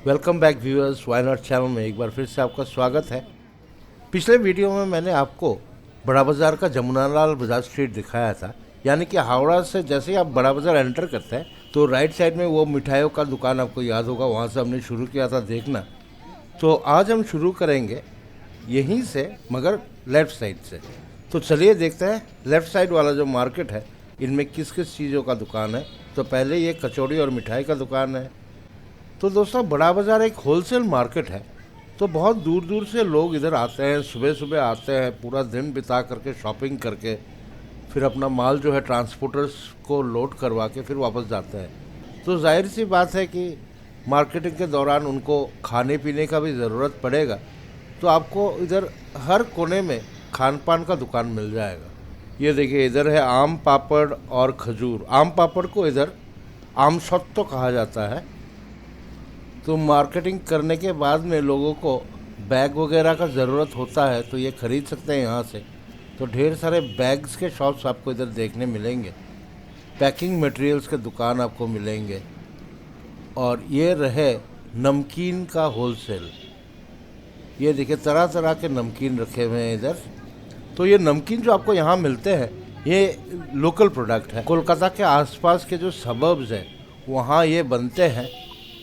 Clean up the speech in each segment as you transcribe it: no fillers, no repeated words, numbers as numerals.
Welcome back viewers, why not channel में एक बार फिर से आपका स्वागत है। पिछले वीडियो में मैंने आपको बड़ा बाज़ार का जमुनालाल बाजार स्ट्रीट दिखाया था, यानी कि हावड़ा से जैसे ही आप बड़ा बाज़ार एंटर करते हैं तो राइट साइड में वो मिठाइयों का दुकान आपको याद होगा, वहाँ से हमने शुरू किया था देखना। तो आज हम शुरू करेंगे यहीं से, मगर लेफ़्ट साइड से। तो चलिए देखते हैं लेफ़्ट साइड वाला जो मार्केट है इनमें किस किस चीज़ों का दुकान है। तो पहले ये कचौड़ी और मिठाई का दुकान है। तो दोस्तों, बड़ा बाज़ार एक होलसेल मार्केट है, तो बहुत दूर दूर से लोग इधर आते हैं, सुबह सुबह आते हैं, पूरा दिन बिता करके शॉपिंग करके फिर अपना माल जो है ट्रांसपोर्टर्स को लोड करवा के फिर वापस जाते हैं। तो जाहिर सी बात है कि मार्केटिंग के दौरान उनको खाने पीने का भी ज़रूरत पड़ेगा, तो आपको इधर हर कोने में खान पान का दुकान मिल जाएगा। ये देखिए, इधर है आम पापड़ और खजूर। आम पापड़ को इधर आम सत्तो कहा जाता है। तो मार्केटिंग करने के बाद में लोगों को बैग वगैरह का ज़रूरत होता है, तो ये ख़रीद सकते हैं यहाँ से। तो ढेर सारे बैग्स के शॉप्स आपको इधर देखने मिलेंगे, पैकिंग मटेरियल्स के दुकान आपको मिलेंगे। और ये रहे नमकीन का होलसेल। ये देखिए, तरह तरह के नमकीन रखे हुए हैं इधर। तो ये नमकीन जो आपको यहाँ मिलते हैं ये लोकल प्रोडक्ट है। कोलकाता के आसपास के जो सबर्ब्स हैं वहाँ ये बनते हैं।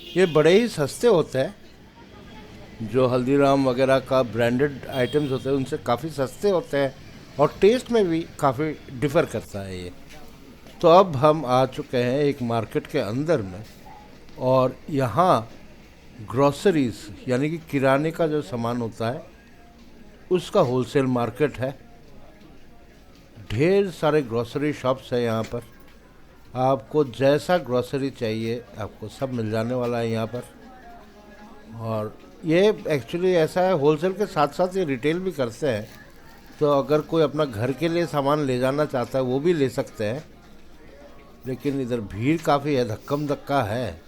ये बड़े ही सस्ते होते हैं। जो हल्दीराम वगैरह का ब्रांडेड आइटम्स होते हैं उनसे काफ़ी सस्ते होते हैं, और टेस्ट में भी काफ़ी डिफ़र करता है ये। तो अब हम आ चुके हैं एक मार्केट के अंदर में, और यहाँ ग्रॉसरीज यानी कि किराने का जो सामान होता है उसका होलसेल मार्केट है। ढेर सारे ग्रॉसरी शॉप्स है यहाँ पर। आपको जैसा ग्रॉसरी चाहिए आपको सब मिल जाने वाला है यहाँ पर। और ये एक्चुअली ऐसा है, होलसेल के साथ साथ ये रिटेल भी करते हैं। तो अगर कोई अपना घर के लिए सामान ले जाना चाहता है वो भी ले सकते हैं, लेकिन इधर भीड़ काफ़ी है, धक्कम धक्का है।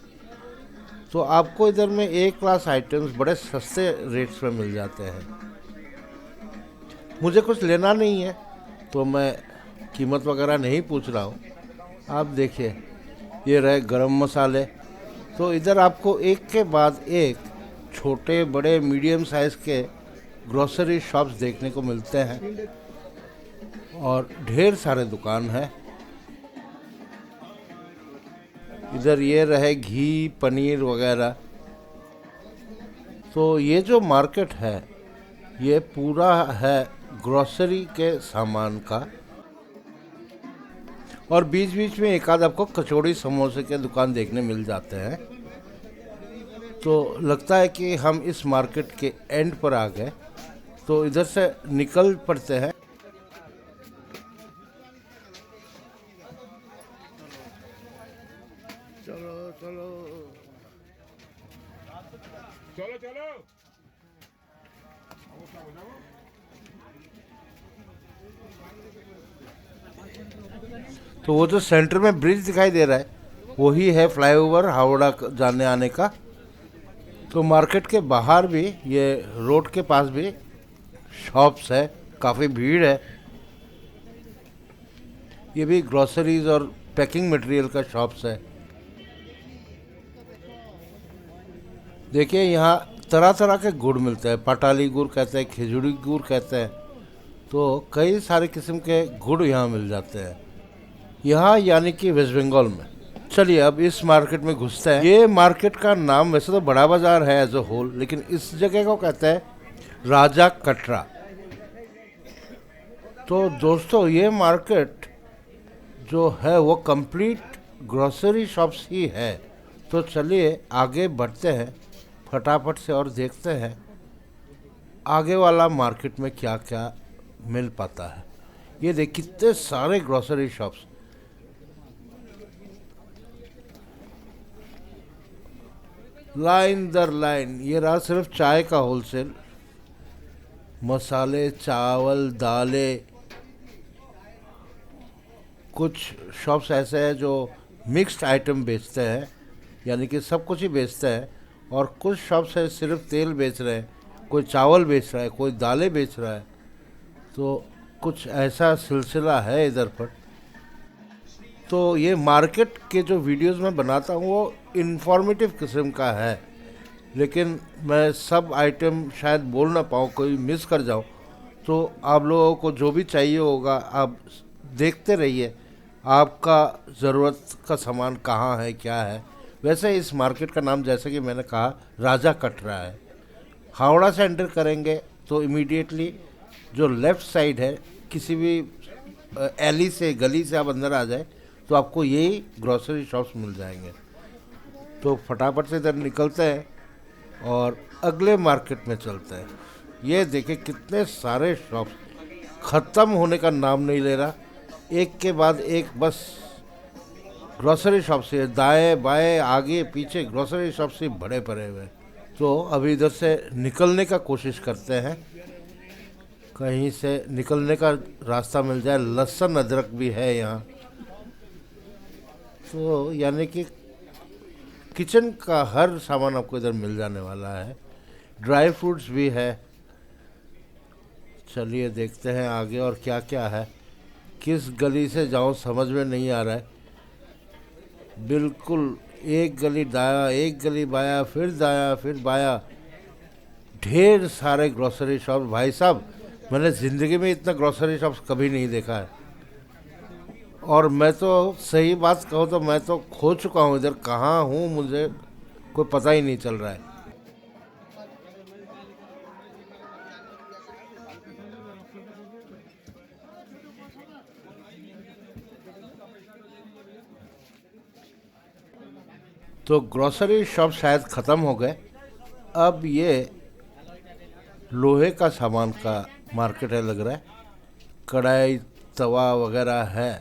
तो आपको इधर में ए क्लास आइटम्स बड़े सस्ते रेट्स में मिल जाते हैं। मुझे कुछ लेना नहीं है तो मैं कीमत वगैरह नहीं पूछ रहा हूँ। आप देखिए, ये रहे गरम मसाले। तो इधर आपको एक के बाद एक छोटे बड़े मीडियम साइज़ के ग्रोसरी शॉप्स देखने को मिलते हैं, और ढेर सारे दुकान हैं इधर। ये रहे घी पनीर वगैरह। तो ये जो मार्केट है ये पूरा है ग्रोसरी के सामान का, और बीच बीच में एक आध आपको कचौड़ी समोसे के दुकान देखने मिल जाते हैं। तो लगता है कि हम इस मार्केट के एंड पर आ गए, तो इधर से निकल पड़ते हैं। चलो चलो चलो चलो। तो वो जो सेंटर में ब्रिज दिखाई दे रहा है वही है फ्लाईओवर हावड़ा जाने आने का। तो मार्केट के बाहर भी, ये रोड के पास भी शॉप्स है, काफ़ी भीड़ है। ये भी ग्रोसरीज और पैकिंग मटेरियल का शॉप्स है। देखिए, यहाँ तरह तरह के गुड़ मिलते हैं। पटाली गुड़ कहते हैं, खिजड़ी गुड़ कहते हैं। तो कई सारे किस्म के गुड़ यहाँ मिल जाते हैं, यहाँ यानी कि वेस्ट बंगाल में। चलिए अब इस मार्केट में घुसते हैं। ये मार्केट का नाम वैसे तो बड़ा बाजार है एज अ होल, लेकिन इस जगह को कहते हैं राजा कटरा। तो दोस्तों, ये मार्केट जो है वो कंप्लीट ग्रोसरी शॉप्स ही है। तो चलिए आगे बढ़ते हैं फटाफट से और देखते हैं आगे वाला मार्केट में क्या क्या मिल पाता है। ये देख कितने सारे ग्रोसरी शॉप्स, लाइन दर लाइन। ये रहा सिर्फ चाय का होलसेल, मसाले चावल दालें। कुछ शॉप्स ऐसे हैं जो मिक्स्ड आइटम बेचते हैं, यानी कि सब कुछ ही बेचते हैं। और कुछ शॉप्स है सिर्फ तेल बेच रहे हैं, कोई चावल बेच रहा है, कोई दालें बेच रहा है। तो कुछ ऐसा सिलसिला है इधर पर। तो ये मार्केट के जो वीडियोस मैं बनाता हूँ वो इन्फॉर्मेटिव किस्म का है, लेकिन मैं सब आइटम शायद बोल ना पाऊँ, कोई मिस कर जाऊँ। तो आप लोगों को जो भी चाहिए होगा आप देखते रहिए, आपका ज़रूरत का सामान कहाँ है क्या है। वैसे इस मार्केट का नाम जैसे कि मैंने कहा राजा कटरा है। हावड़ा से एंटर करेंगे तो इमीडिएटली जो लेफ़्ट साइड है, किसी भी एली से गली से आप अंदर आ जाए तो आपको यही ग्रॉसरी शॉप्स मिल जाएंगे। तो फटाफट से इधर निकलते हैं और अगले मार्केट में चलते हैं। ये देखिए कितने सारे शॉप्स, ख़त्म होने का नाम नहीं ले रहा, एक के बाद एक बस ग्रॉसरी शॉप से दाएं बाएं आगे पीछे ग्रॉसरी शॉप से भरे पड़े हुए हैं। तो अभी इधर से निकलने का कोशिश करते हैं, कहीं से निकलने का रास्ता मिल जाए। लहसुन अदरक भी है यहाँ, तो यानी कि किचन का हर सामान आपको इधर मिल जाने वाला है। ड्राई फ्रूट्स भी है। चलिए देखते हैं आगे और क्या क्या है। किस गली से जाऊँ समझ में नहीं आ रहा है। बिल्कुल एक गली दाया, एक गली बाया, फिर दाया, फिर बाया, ढेर सारे ग्रोसरी शॉप। भाई साहब, मैंने ज़िंदगी में इतना ग्रोसरी शॉप्स कभी नहीं देखा है। और मैं तो सही बात कहूँ तो मैं तो खो चुका हूँ इधर, कहाँ हूँ मुझे कोई पता ही नहीं चल रहा है। तो ग्रोसरी शॉप शायद ख़त्म हो गए। अब ये लोहे का सामान का मार्केट है लग रहा है। कढ़ाई तवा वगैरह है,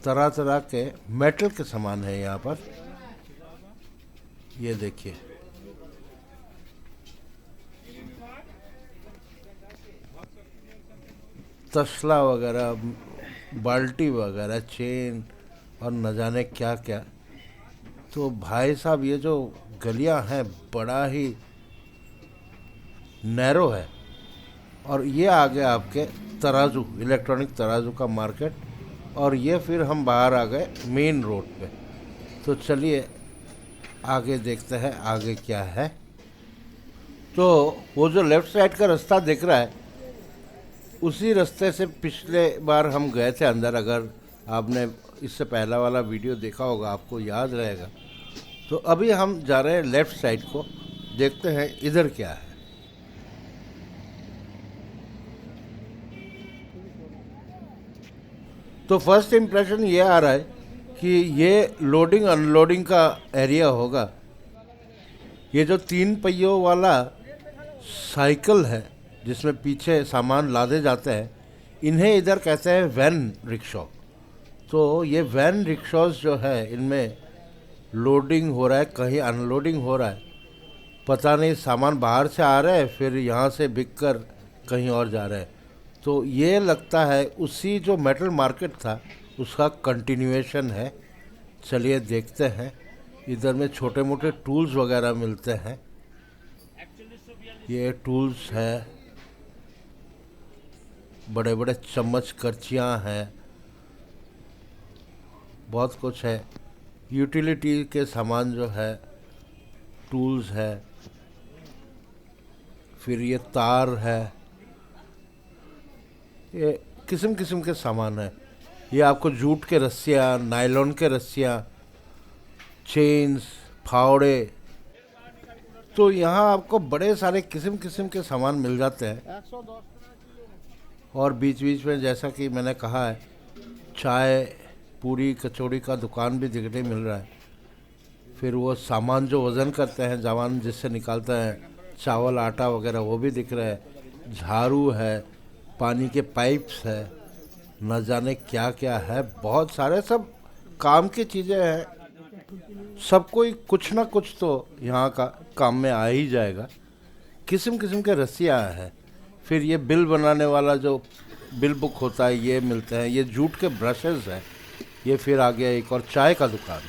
तरह तरह के मेटल के सामान है यहाँ पर। ये देखिए, तसला वगैरह, बाल्टी वगैरह, चेन और न जाने क्या क्या। तो भाई साहब ये जो गलियां हैं बड़ा ही नैरो है। और ये आ गया आपके तराजू, इलेक्ट्रॉनिक तराजू का मार्केट। और ये फिर हम बाहर आ गए मेन रोड पे। तो चलिए आगे देखते हैं आगे क्या है। तो वो जो लेफ़्ट साइड का रास्ता दिख रहा है, उसी रास्ते से पिछले बार हम गए थे अंदर। अगर आपने इससे पहला वाला वीडियो देखा होगा आपको याद रहेगा। तो अभी हम जा रहे हैं लेफ़्ट साइड को, देखते हैं इधर क्या है। तो फर्स्ट इम्प्रेशन ये आ रहा है कि ये लोडिंग अनलोडिंग का एरिया होगा। ये जो 3 पहियों वाला साइकिल है जिसमें पीछे सामान लादे जाते हैं, इन्हें इधर कहते हैं वैन रिक्शा। तो ये वैन रिक्शास जो है, इनमें लोडिंग हो रहा है, कहीं अनलोडिंग हो रहा है, पता नहीं। सामान बाहर से आ रहा है फिर यहाँ से बिक कर कहीं और जा रहा है। तो ये लगता है उसी जो मेटल मार्केट था उसका कंटिन्यूएशन है। चलिए देखते हैं। इधर में छोटे मोटे टूल्स वगैरह मिलते हैं। ये टूल्स है, बड़े बड़े चम्मच करचियाँ हैं, बहुत कुछ है। यूटिलिटी के सामान जो है, टूल्स है, फिर ये तार है, ये किस्म किस्म के सामान है। ये आपको जूट के रस्सियाँ, नायलॉन के रस्सियाँ, चेन्स, फावड़े। तो यहाँ आपको बड़े सारे किस्म किस्म के सामान मिल जाते हैं। और बीच बीच में जैसा कि मैंने कहा है, चाय पूरी कचौड़ी का दुकान भी दिखने मिल रहा है। फिर वो सामान जो वज़न करते हैं, जवान जिससे निकालते हैं चावल आटा वगैरह, वो भी दिख रहा है। झाड़ू है, पानी के पाइप्स है, न जाने क्या क्या है, बहुत सारे सब काम की चीज़ें हैं। सब कोई कुछ ना कुछ तो यहाँ का काम में आ ही जाएगा। किस्म किस्म के रस्सियाँ हैं। फिर ये बिल बनाने वाला जो बिल बुक होता है, ये मिलते हैं। ये जूट के ब्रशेस हैं। ये फिर आ गया एक और चाय का दुकान।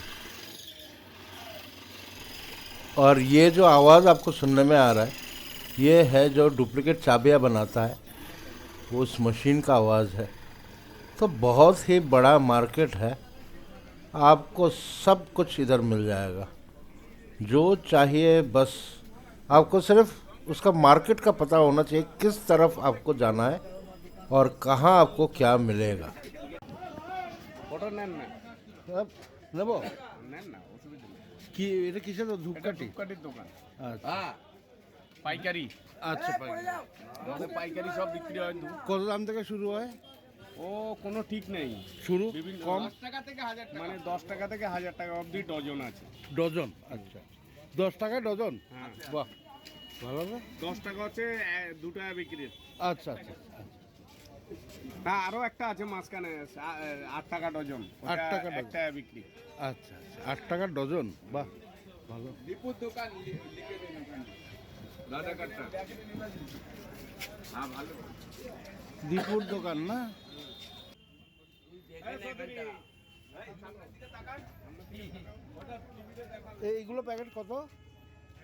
और ये जो आवाज़ आपको सुनने में आ रहा है, ये है जो डुप्लीकेट चाबियाँ बनाता है, वो उस मशीन का आवाज़ है। तो बहुत ही बड़ा मार्केट है, आपको सब कुछ इधर मिल जाएगा। जो चाहिए बस आपको सिर्फ उसका मार्केट का पता होना चाहिए, किस तरफ आपको जाना है और कहाँ आपको क्या मिलेगा। ফটো নেন না নেব নেন না অসুবিধা নেই কি এটা কিসের এটা ধূপকাঠি? ধূপকাঠির দোকান আচ্ছা হ্যাঁ পাইকারি আচ্ছা ভাই। আমাদের পাইকারি সব বিক্রি হয় ধূপ কত দাম থেকে শুরু হয়? ও কোনো ঠিক নেই শুরু বিভিন্ন কম 10 টাকা থেকে 1000 টাকা মানে 10 টাকা থেকে 1000 টাকা অবধি ডজন আছে ডজন? আচ্ছা 10 টাকা ডজন? হ্যাঁ বাহ, ভালো না? 10 টাকা হচ্ছে 2 টাকা বিক্রি আচ্ছা আচ্ছা হ্যাঁ আরো একটা আছে মাঝখানে 8 টাকা ডজন 8 টাকা ডজন। 1 টাকা বিক্রি আচ্ছা আচ্ছা 8 টাকা ডজন, বাহ ভালো। দীপুর দোকান লিখে দিন ওখানে দাদা কাটটা হ্যাঁ ভালো দীপুর দোকান না? এইগুলো প্যাকেট কত?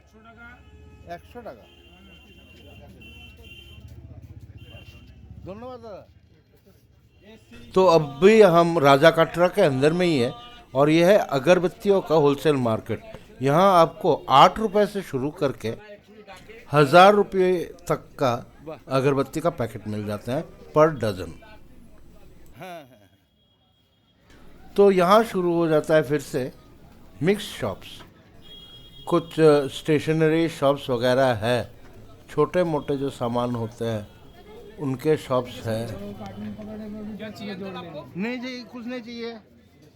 100 টাকা 100 টাকা। धन्यवाद दादा। तो अब भी हम राजा कटरा के अंदर में ही है और यह है अगरबत्तियों का होलसेल मार्केट। यहाँ आपको 8 रुपए से शुरू करके 1000 रुपये तक का अगरबत्ती का पैकेट मिल जाते हैं पर डजन। तो यहाँ शुरू हो जाता है फिर से मिक्स शॉप्स। कुछ स्टेशनरी शॉप्स वगैरह है, छोटे मोटे जो सामान होते हैं उनके शॉप्स है। नहीं चाहिए, कुछ नहीं चाहिए।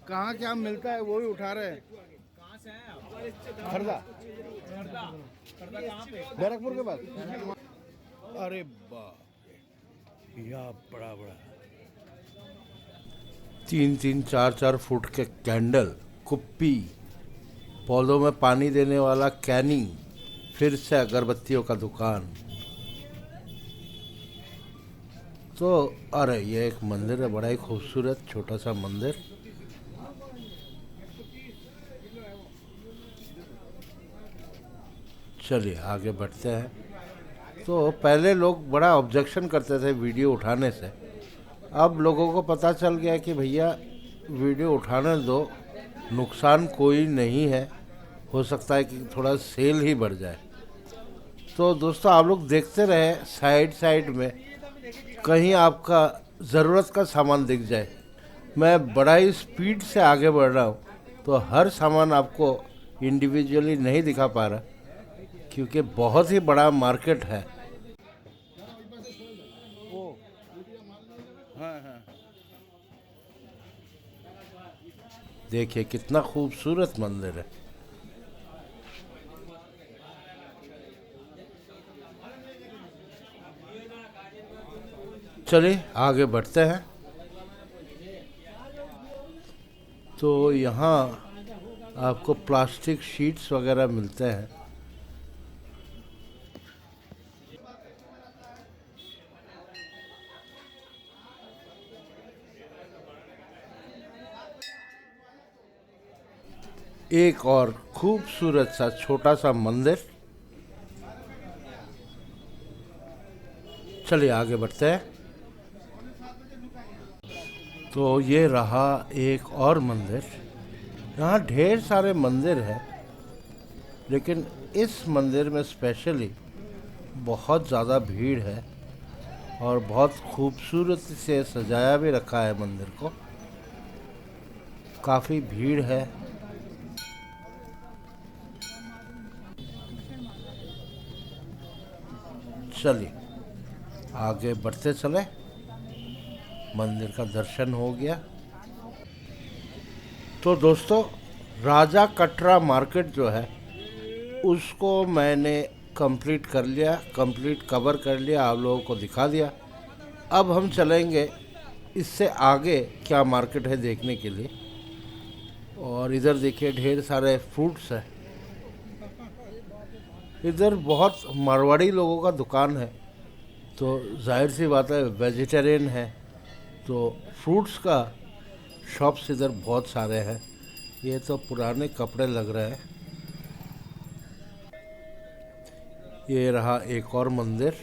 कहाँ क्या मिलता है वही उठा रहे हैं। खरदा बैरकपुर के पास। अरे बाप, यह बड़ा बड़ा 3-3, 4-4 फुट के कैंडल, कुप्पी, पौधों में पानी देने वाला कैनिंग, फिर से अगरबत्तियों का दुकान। तो अरे ये एक मंदिर है, बड़ा ही खूबसूरत छोटा सा मंदिर। चलिए आगे बढ़ते हैं। तो पहले लोग बड़ा ऑब्जेक्शन करते थे वीडियो उठाने से, अब लोगों को पता चल गया कि भैया वीडियो उठाने दो, नुकसान कोई नहीं है, हो सकता है कि थोड़ा सेल ही बढ़ जाए। तो दोस्तों आप लोग देखते रहे साइड साइड में, कहीं आपका ज़रूरत का सामान दिख जाए। मैं बड़ा ही स्पीड से आगे बढ़ रहा हूँ, तो हर सामान आपको इंडिविजुअली नहीं दिखा पा रहा क्योंकि बहुत ही बड़ा मार्केट है। देखिए कितना खूबसूरत मंदिर है। चलिए आगे बढ़ते हैं। तो यहाँ आपको प्लास्टिक शीट्स वगैरह मिलते हैं। एक और खूबसूरत सा छोटा सा मंदिर। चलिए आगे बढ़ते हैं। तो ये रहा एक और मंदिर। यहाँ ढेर सारे मंदिर हैं, लेकिन इस मंदिर में स्पेशली बहुत ज़्यादा भीड़ है और बहुत खूबसूरती से सजाया भी रखा है मंदिर को। काफ़ी भीड़ है। चलिए आगे बढ़ते चले। मंदिर का दर्शन हो गया। तो दोस्तों राजा कटरा मार्केट जो है उसको मैंने कंप्लीट कर लिया, कंप्लीट कवर कर लिया, आप लोगों को दिखा दिया। अब हम चलेंगे इससे आगे क्या मार्केट है देखने के लिए। और इधर देखिए ढेर सारे फ्रूट्स हैं। इधर बहुत मारवाड़ी लोगों का दुकान है, तो जाहिर सी बात है वेजिटेरियन है, तो फ्रूट्स का शॉप्स इधर बहुत सारे हैं। ये तो पुराने कपड़े लग रहे हैं। ये रहा एक और मंदिर,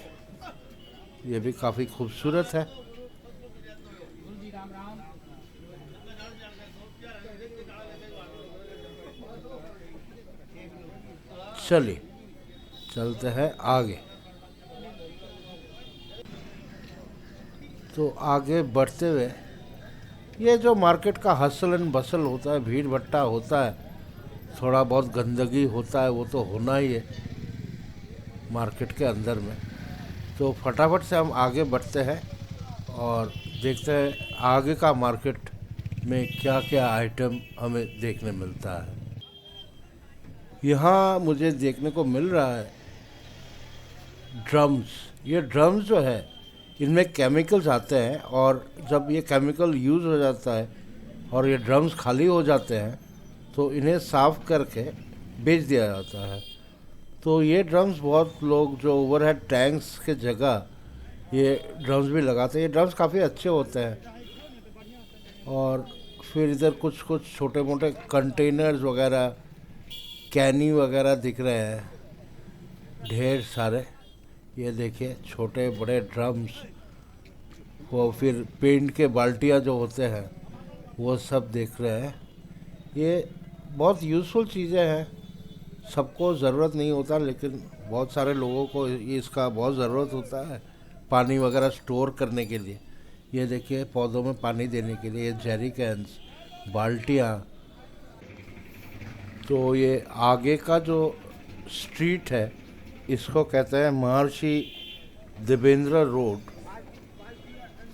ये भी काफ़ी खूबसूरत है। चलिए चलते हैं आगे। तो आगे बढ़ते हुए ये जो मार्केट का हसल एंड बसल होता है, भीड़ भट्टा होता है, थोड़ा बहुत गंदगी होता है, वो तो होना ही है मार्केट के अंदर में। तो फटाफट से हम आगे बढ़ते हैं और देखते हैं आगे का मार्केट में क्या क्या आइटम हमें देखने मिलता है। यहाँ मुझे देखने को मिल रहा है ड्रम्स। ये ड्रम्स जो है इनमें केमिकल्स आते हैं और जब ये केमिकल यूज़ हो जाता है और ये ड्रम्स खाली हो जाते हैं तो इन्हें साफ़ करके बेच दिया जाता है। तो ये ड्रम्स बहुत लोग जो ओवरहेड टैंक्स के जगह ये ड्रम्स भी लगाते हैं। ये ड्रम्स काफ़ी अच्छे होते हैं। और फिर इधर कुछ कुछ छोटे मोटे कंटेनर्स वगैरह, कैनी वगैरह दिख रहे हैं ढेर सारे। ये देखिए छोटे बड़े ड्रम्स, वो फिर पेंट के बाल्टियाँ जो होते हैं वो सब देख रहे हैं। ये बहुत यूज़फुल चीज़ें हैं, सबको ज़रूरत नहीं होता लेकिन बहुत सारे लोगों को इसका बहुत ज़रूरत होता है पानी वगैरह स्टोर करने के लिए। ये देखिए पौधों में पानी देने के लिए ये जेरी कैंस, बाल्टियाँ। तो ये आगे का जो स्ट्रीट है इसको कहते हैं महर्षि देवेंद्र रोड।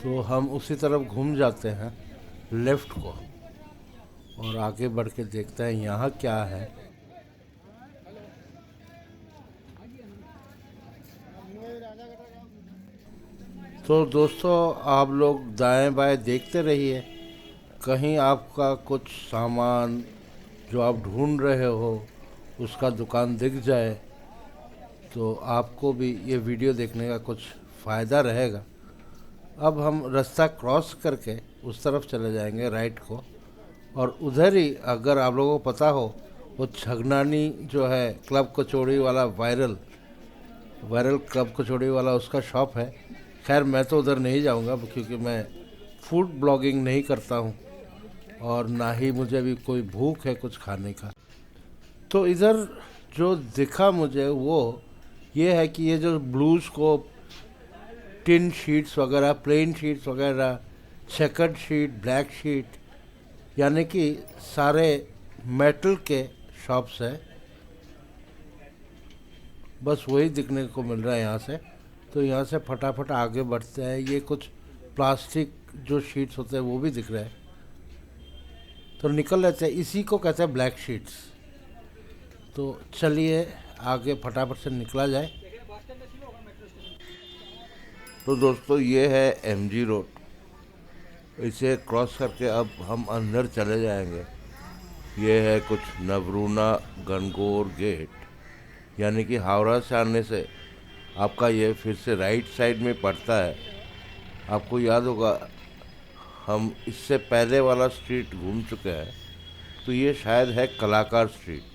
तो हम उसी तरफ घूम जाते हैं लेफ़्ट को और आगे बढ़ के देखते हैं यहाँ क्या है। तो दोस्तों आप लोग दाएं बाएं देखते रहिए, कहीं आपका कुछ सामान जो आप ढूंढ रहे हो उसका दुकान दिख जाए तो आपको भी ये वीडियो देखने का कुछ फ़ायदा रहेगा। अब हम रास्ता क्रॉस करके उस तरफ चले जाएंगे राइट को, और उधर ही अगर आप लोगों को पता हो वो छगनानी जो है क्लब कचौड़ी वाला वायरल क्लब कचौड़ी वाला उसका शॉप है। खैर मैं तो उधर नहीं जाऊंगा क्योंकि मैं फूड ब्लॉगिंग नहीं करता हूं और ना ही मुझे भी कोई भूख है कुछ खाने का। तो इधर जो दिखा मुझे वो ये है कि ये जो ब्लू स्कोप, टिन शीट्स वगैरह, प्लेन शीट्स वगैरह, चेकर्ड शीट, ब्लैक शीट, यानी कि सारे मेटल के शॉप्स है। बस वही दिखने को मिल रहा है यहाँ से। तो यहाँ से फटाफट आगे बढ़ते हैं। ये कुछ प्लास्टिक जो शीट्स होते हैं वो भी दिख रहे हैं, तो निकल लेते हैं। इसी को कहते हैं ब्लैक शीट्स। तो चलिए आगे फटाफट से निकला जाए। तो दोस्तों ये है एमजी रोड। इसे क्रॉस करके अब हम अंदर चले जाएंगे। ये है कुछ नवरूना गणगौर गेट, यानी कि हावड़ा से आने से आपका ये फिर से राइट साइड में पड़ता है। आपको याद होगा हम इससे पहले वाला स्ट्रीट घूम चुके हैं, तो ये शायद है कलाकार स्ट्रीट।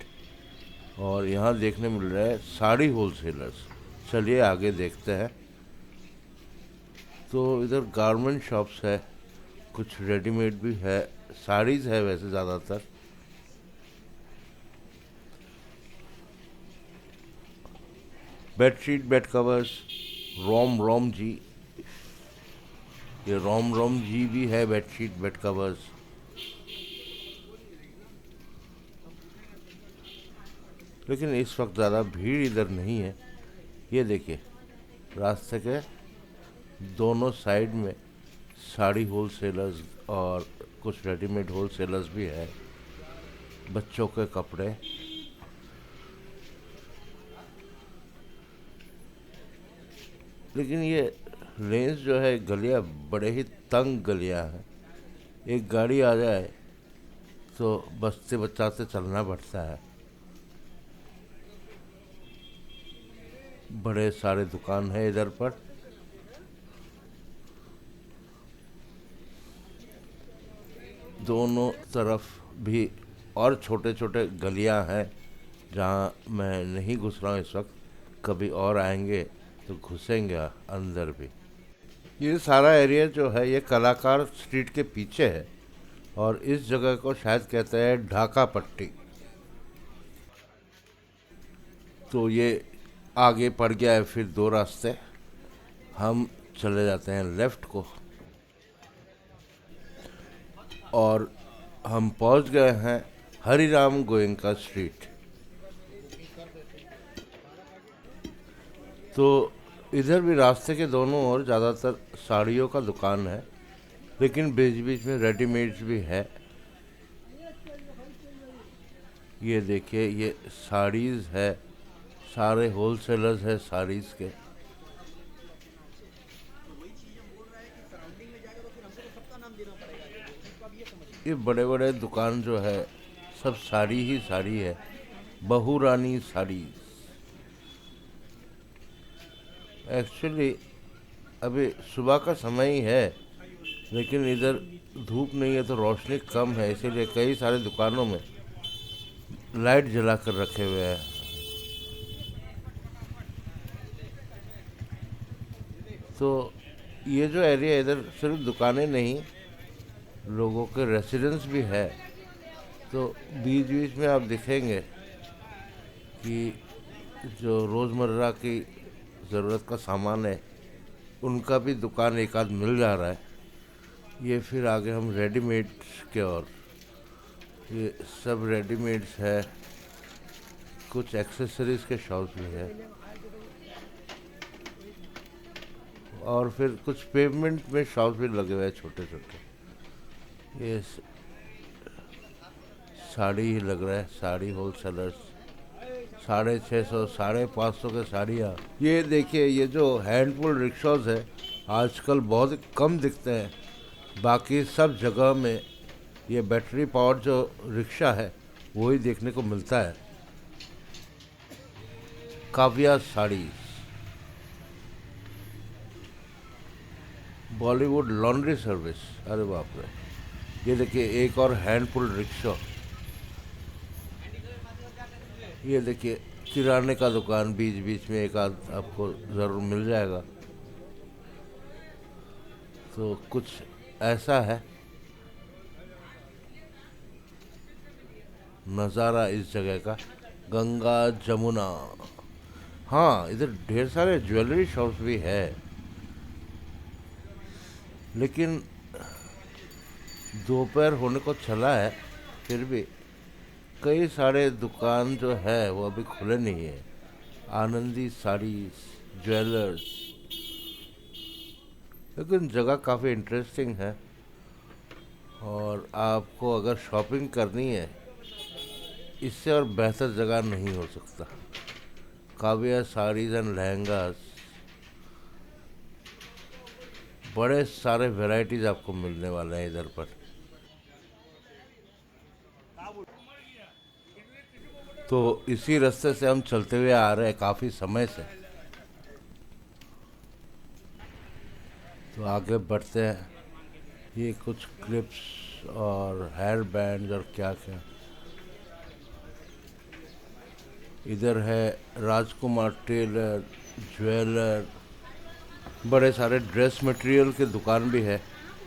और यहाँ देखने मिल रहा है साड़ी होलसेलर्स। चलिए आगे देखते हैं। तो इधर गारमेंट शॉप्स है, कुछ रेडीमेड भी है, साड़ीज़ है वैसे ज़्यादातर। बेडशीट, बेड कवर्स, रोम जी, ये रोम जी भी है बेडशीट, बेड कवर्स। लेकिन इस वक्त ज़्यादा भीड़ इधर नहीं है। ये देखिए रास्ते के दोनों साइड में साड़ी होलसेलर्स और कुछ रेडीमेड होलसेलर्स भी है, बच्चों के कपड़े। लेकिन ये रेंज जो है गलियां बड़े ही तंग गलियां हैं। एक गाड़ी आ जाए तो बचते बचाते चलना पड़ता है। बड़े सारे दुकान है इधर पर। दोनों तरफ भी और छोटे छोटे गलियां हैं जहाँ मैं नहीं घुस रहा हूँ इस वक्त। कभी और आएंगे तो घुसेंगे अंदर भी। ये सारा एरिया जो है ये कलाकार स्ट्रीट के पीछे है और इस जगह को शायद कहते हैं ढाका पट्टी। तो ये आगे पड़ गया है फिर दो रास्ते, हम चले जाते हैं लेफ्ट को और हम पहुंच गए हैं हरिराम गोयनका स्ट्रीट। तो इधर भी रास्ते के दोनों ओर ज़्यादातर साड़ियों का दुकान है, लेकिन बीच बीच में रेडीमेड्स भी है। ये देखिए, ये साड़ीज़ है, सारे होलसेलर्स है साड़ीज़ के। ये बड़े बड़े दुकान जो है सब साड़ी ही साड़ी है, बहू रानी साड़ी। एक्चुअली अभी सुबह का समय ही है, लेकिन इधर धूप नहीं है तो रोशनी कम है, इसीलिए कई सारे दुकानों में लाइट जला कर रखे हुए हैं। तो ये जो एरिया इधर सिर्फ दुकानें नहीं, लोगों के रेसिडेंस भी है। तो बीच बीच में आप देखेंगे कि जो रोज़मर्रा की ज़रूरत का सामान है उनका भी दुकान एक आध मिल जा रहा है। ये फिर आगे हम रेडीमेड्स के और ये सब रेडीमेड्स है, कुछ एक्सेसरीज़ के शॉप्स भी है और फिर कुछ पेमेंट में शॉप्स भी लगे हुए हैं छोटे छोटे। ये साड़ी ही लग रहा है, साड़ी होलसेलर्स, 650 550 के साड़ियाँ। ये देखिए, ये जो हैंडपुल रिक्शाज है आजकल बहुत कम दिखते हैं, बाकी सब जगह में ये बैटरी पावर जो रिक्शा है वही देखने को मिलता है। काव्या साड़ी, बॉलीवुड लॉन्ड्री सर्विस, अरे बाप रे। ये देखिए एक और हैंडपुल रिक्शा। ये देखिए किराने का दुकान, बीच बीच में एक आध आपको ज़रूर मिल जाएगा। तो कुछ ऐसा है नज़ारा इस जगह का, गंगा जमुना। हाँ, इधर ढेर सारे ज्वेलरी शॉप्स भी है, लेकिन दोपहर होने को चला है, फिर भी कई सारे दुकान जो है वो अभी खुले नहीं है। आनंदी साड़ी, ज्वेलर्स, लेकिन जगह काफ़ी इंटरेस्टिंग है और आपको अगर शॉपिंग करनी है इससे और बेहतर जगह नहीं हो सकता। काव्या साड़ीज़ एंड लहंगास, बड़े सारे वैरायटीज़ आपको मिलने वाले हैं इधर पर। तो इसी रास्ते से हम चलते हुए आ रहे हैं काफ़ी समय से। तो आगे बढ़ते हैं। ये कुछ क्लिप्स और हेयर बैंड और क्या क्या। इधर है राजकुमार टेलर, ज्वेलर, बड़े सारे ड्रेस मटेरियल के दुकान भी है।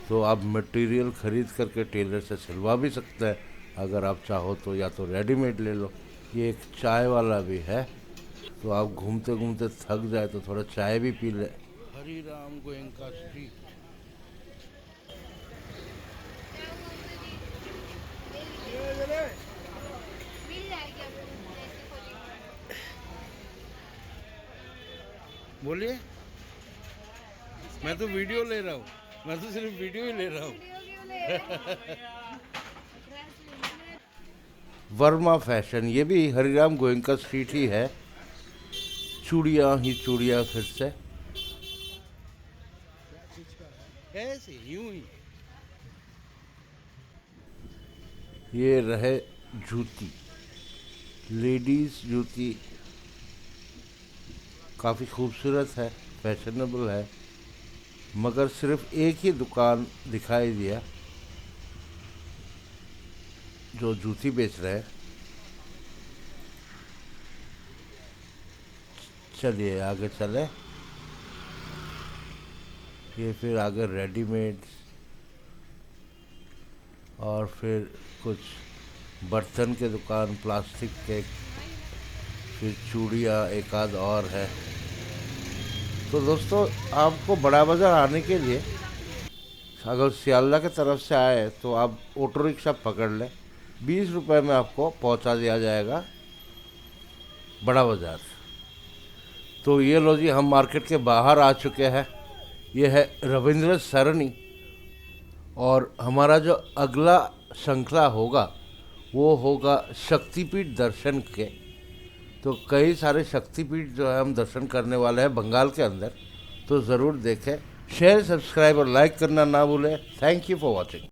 तो आप मटेरियल ख़रीद करके टेलर से सिलवा भी सकते हैं अगर आप चाहो तो, या तो रेडीमेड ले लो। ये एक चाय वाला भी है, तो आप घूमते घूमते थक जाए तो थोड़ा चाय भी पी ले। हरिराम गोयनका स्ट्रीट। बोलिए, मैं तो वीडियो ले रहा हूँ, मैं तो सिर्फ वीडियो ही ले रहा हूँ। वर्मा फैशन, ये भी हरिराम गोयनका स्ट्रीट ही है। चूड़ियाँ ही चूड़ियाँ फिर से ऐसे यूं ही। ये रहे जूती, लेडीज जूती, काफ़ी खूबसूरत है, फैशनेबल है, मगर सिर्फ एक ही दुकान दिखाई दिया जो जूती बेच रहे हैं। चलिए आगे चले। ये फिर आगे रेडीमेड्स और फिर कुछ बर्तन के दुकान, प्लास्टिक के, फिर चूड़ियाँ एक आध और है। तो दोस्तों आपको बड़ा बाज़ार आने के लिए अगर सियालदह के तरफ से आए तो आप ऑटो रिक्शा पकड़ लें, 20 रुपए में आपको पहुंचा दिया जाएगा बड़ा बाज़ार। तो ये लो जी, हम मार्केट के बाहर आ चुके हैं। ये है रविंद्र सरणी, और हमारा जो अगला श्रृंखला होगा वो होगा शक्तिपीठ दर्शन के। तो कई सारे शक्तिपीठ जो है हम दर्शन करने वाले हैं बंगाल के अंदर, तो ज़रूर देखें। शेयर, सब्सक्राइब और लाइक करना ना भूलें। Thank you for watching.